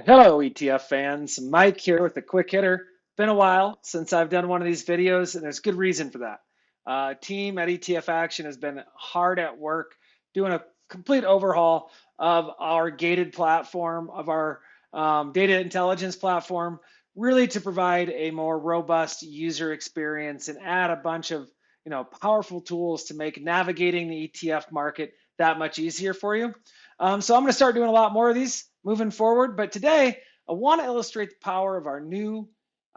Hello, ETF fans. Mike here with a quick hitter. Been a while since I've done one of these videos, and there's good reason for that. Team at ETF Action has been hard at work doing a complete overhaul of our gated platform, of our data intelligence platform, really to provide a more robust user experience and add a bunch of powerful tools to make navigating the ETF market that much easier for you. So I'm going to start doing a lot more of these moving forward. But today, I want to illustrate the power of our new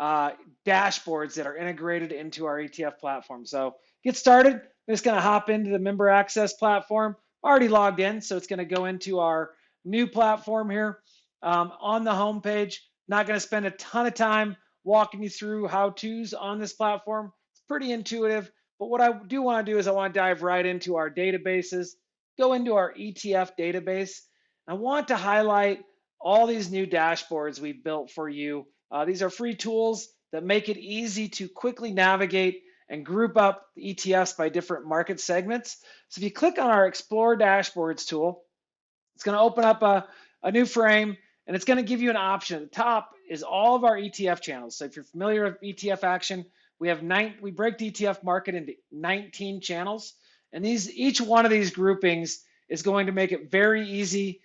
dashboards that are integrated into our ETF platform. So get started. I'm just going to hop into the member access platform. Already logged in, so it's going to go into our new platform here on the home page. Not going to spend a ton of time walking you through how-tos on this platform. It's pretty intuitive. But what I do want to do is I want to dive right into our databases, go into our ETF database. I want to highlight all these new dashboards we've built for you. These are free tools that make it easy to quickly navigate and group up ETFs by different market segments. So if you click on our Explore Dashboards tool, it's going to open up a new frame, and it's going to give you an option. At the top is all of our ETF channels. So if you're familiar with ETF Action, we break the ETF market into 19 channels, and each one of these groupings is going to make it very easy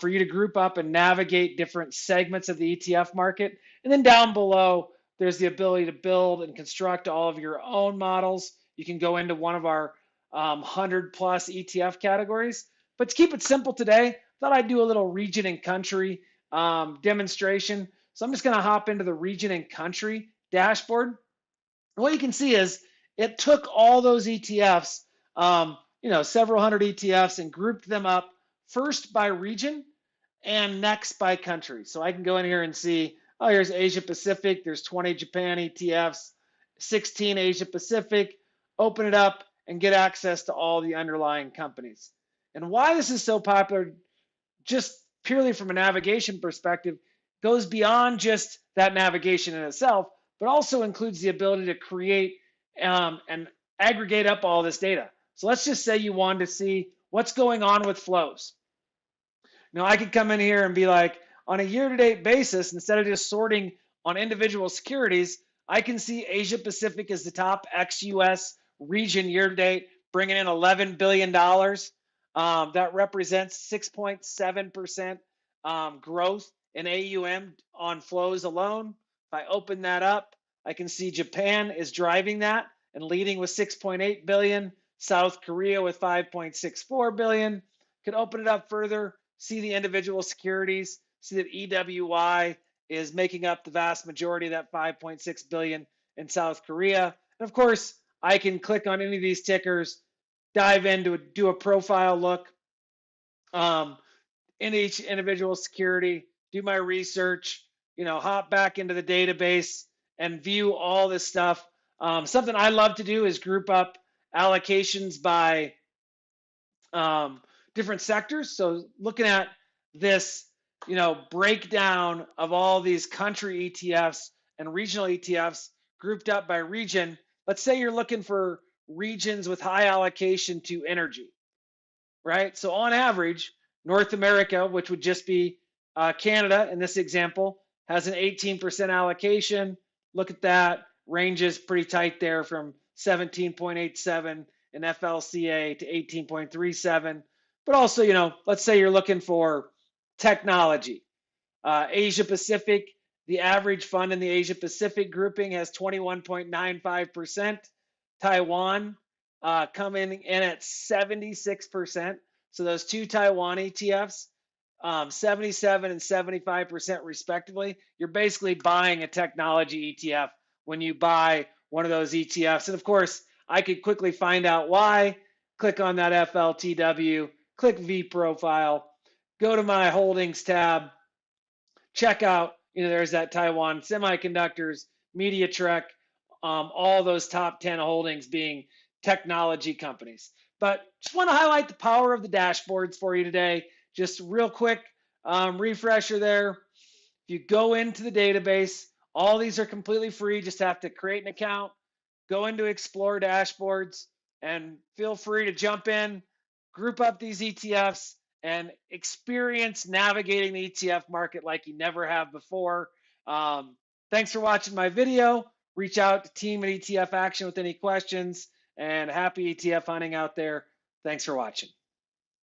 for you to group up and navigate different segments of the ETF market. And then down below, there's the ability to build and construct all of your own models. You can go into one of our 100 plus ETF categories. But to keep it simple today, I thought I'd do a little region and country demonstration. So I'm just going to hop into the region and country dashboard. What you can see is it took all those ETFs, several hundred ETFs, and grouped them up first by region and next by country. So I can go in here and see, oh, here's Asia Pacific. There's 20 Japan ETFs, 16 Asia Pacific. Open it up and get access to all the underlying companies. And why this is so popular, just purely from a navigation perspective, goes beyond just that navigation in itself, but also includes the ability to create and aggregate up all this data. So let's just say you wanted to see what's going on with flows. Now I could come in here and be like, on a year-to-date basis, instead of just sorting on individual securities, I can see Asia Pacific as the top ex-US region year-to-date, bringing in $11 billion. That represents 6.7% growth in AUM on flows alone. If I open that up, I can see Japan is driving that and leading with 6.8 billion. South Korea with 5.64 billion. Could open it up further, see the individual securities, see that EWY is making up the vast majority of that 5.6 billion in South Korea. And of course, I can click on any of these tickers, dive into do a profile look in each individual security, do my research, hop back into the database and view all this stuff. Something I love to do is group up allocations by different sectors. So looking at this, breakdown of all these country ETFs and regional ETFs grouped up by region. Let's say you're looking for regions with high allocation to energy, right? So on average, North America, which would just be Canada in this example, has an 18% allocation. Look at that, ranges pretty tight there from 17.87 in FLCA to 18.37. But also, let's say you're looking for technology. Asia Pacific, the average fund in the Asia Pacific grouping has 21.95%. Taiwan coming in at 76%. So those two Taiwan ETFs, 77 and 75% respectively. You're basically buying a technology ETF when you buy one of those ETFs. And of course, I could quickly find out why. Click on that FLTW, click V profile, go to my holdings tab, check out, there's that Taiwan Semiconductors, MediaTek, all those top 10 holdings being technology companies. But just want to highlight the power of the dashboards for you today. Just real quick refresher there. If you go into the database, all these are completely free. Just have to create an account, go into Explore Dashboards, and feel free to jump in, group up these ETFs, and experience navigating the ETF market like you never have before. Um, Thanks for watching my video. Reach out to team at ETF Action with any questions, and happy ETF hunting out there. Thanks for watching.